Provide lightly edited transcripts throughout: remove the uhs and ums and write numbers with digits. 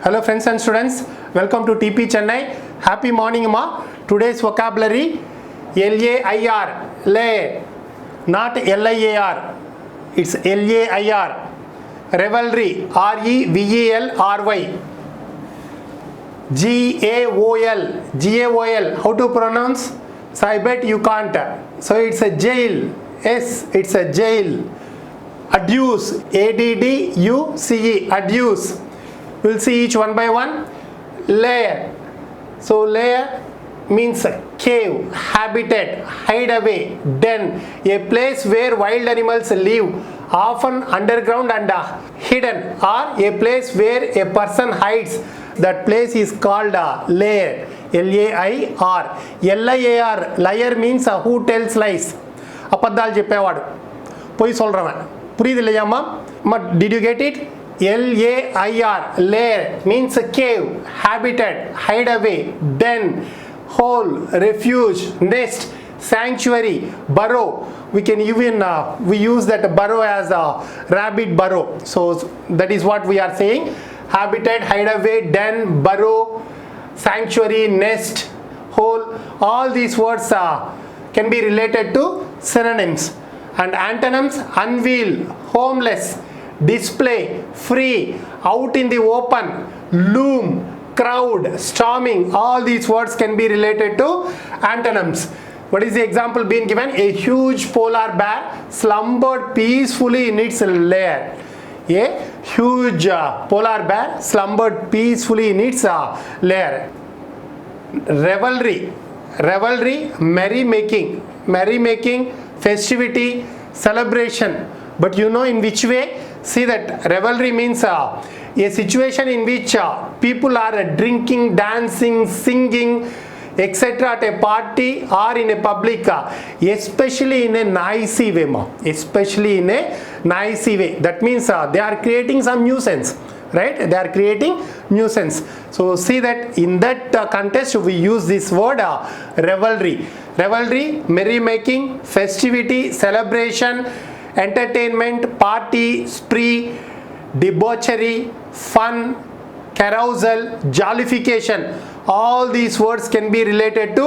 Hello friends and students, welcome to TP Chennai. Happy morning ma. Today's vocabulary LAIR, lay, not LIAR. It's LAIR. Revelry, REVELRY. GAOL, how to pronounce? So I bet you can't. So it's a jail. Yes, it's a jail. Adduce, ADDUCE, adduce. We'll see each one by one. Lair. So lair means cave, habitat, hideaway, den, a place where wild animals live, often underground and hidden, or a place where a person hides. That place is called lair. LAIR. LIAR, liar means who tells lies. అబద్ధాలు చెప్పేవాడు, పోయి சொல்றவன். புரியுது இல்லையாம்மா? Did you get it? LAIR, lair means cave, habitat, hideaway, den, hole, refuge, nest, sanctuary, burrow. We can even we use that burrow as a rabbit burrow. So that is what we are saying. Habitat, hideaway, den, burrow, sanctuary, nest, hole. All these words can be related to synonyms. And antonyms: unveil, homeless, display, free, out in the open, loom, crowd, storming. All these words can be related to antonyms. What is the example being given? A huge polar bear slumbered peacefully in its lair. A huge polar bear slumbered peacefully in its lair. Revelry, merrymaking, festivity, celebration. But you know in which way? See that revelry means a situation in which people are drinking, dancing, singing, etc. at a party or in a public, especially in a noisy way. That means they are creating some nuisance, right? They are creating nuisance. So see that in that context we use this word revelry, merrymaking, festivity, celebration, entertainment, party, spree, debauchery, fun, carousal, jollification. All these words can be related to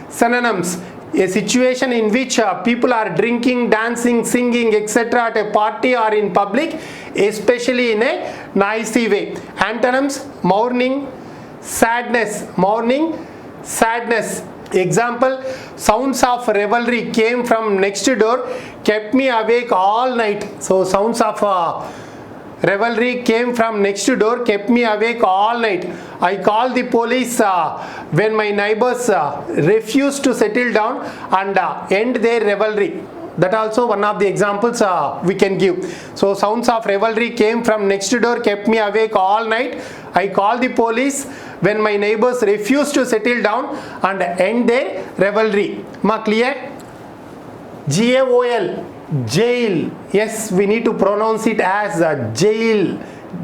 synonyms. A situation in which people are drinking, dancing, singing, etc. at a party or in public, especially in a noisy way. Antonyms: mourning, sadness. Example: sounds of revelry came from next door, kept me awake all night. So sounds of revelry came from next door, kept me awake all night. I called the police when my neighbors refused to settle down and end their revelry. That also one of the examples we can give. So sounds of revelry came from next door, kept me awake all night. I called the police when my neighbors refused to settle down and end their revelry. Ma clear? GAOL, jail. Yes, we need to pronounce it as jail.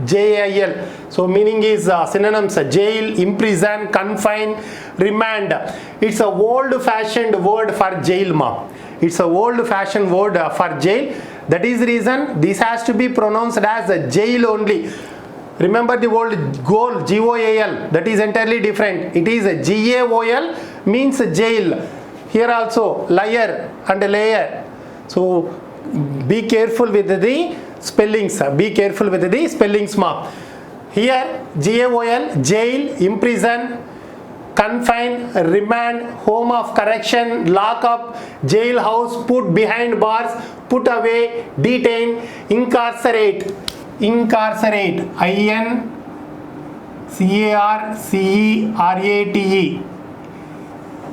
JAIL. So meaning is synonyms: jail, imprison, confine, remand. It's a old fashioned word for jail ma. It's a old fashioned word for jail. That is the reason this has to be pronounced as a jail only. Remember the word goal, GOAL, that is entirely different. It is a GAOL, means jail. Here also liar and layer. So be careful with the spellings. Ma. Here GAOL, jail, imprison, confine, remand, home of correction, lock up, jailhouse, put behind bars, put away, detain, incarcerate, INCARCERATE,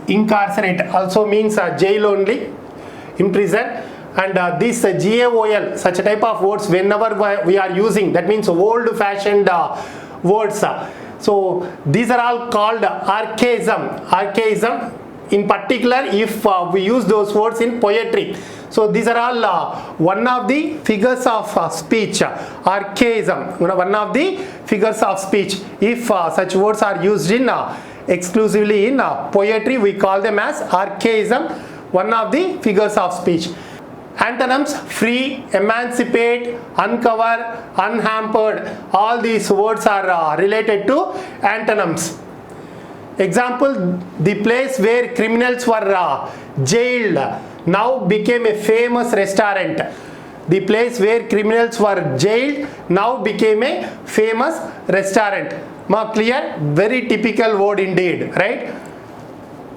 incarcerate also means jail only, imprison. And this GAOL, such a type of words whenever we are using, that means old fashioned words. So these are all called archaism. In particular if we use those words in poetry. So these are all one of the figures of speech. Archaism, one of the figures of speech. If such words are used in exclusively in poetry, we call them as archaism, one of the figures of speech. Antonyms: free, emancipate, uncover, unhampered. All these words are related to antonyms. Example: the place where criminals were jailed now became a famous restaurant. The place where criminals were jailed now became a famous restaurant. Clear? Very typical word indeed, right?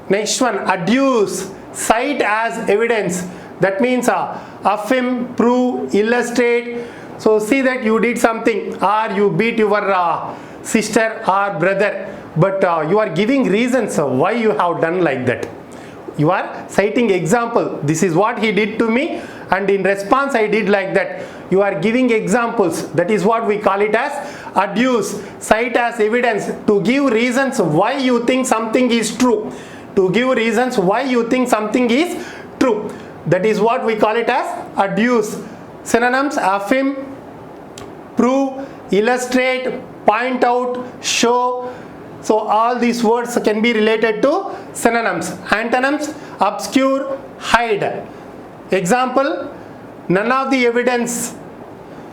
Next one, adduce, cite as evidence. That means affirm, prove, illustrate. So see that you did something, or you beat your sister or brother, but you are giving reasons why you have done like that. You are citing example. This is what he did to me, and in response I did like that. You are giving examples. That is what we call it as adduce, cite as evidence, to give reasons why you think something is true. To give reasons why you think something is true. That is what we call it as adduce. Synonyms: affirm, prove, illustrate, point out, show. So all these words can be related to synonyms. Antonyms: obscure, hide. Example: none of the evidence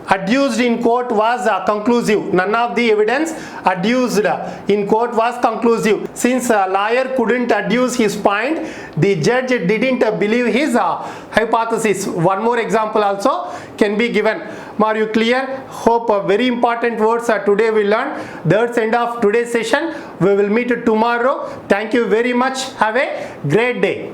adduced in court was conclusive. None of the evidence adduced in court was conclusive. Since a lawyer couldn't adduce his point, the judge didn't believe his hypothesis. One more example also can be given. Are you clear? Hope very important words today we learned. That's the end of today's session. We will meet tomorrow. Thank you very much. Have a great day.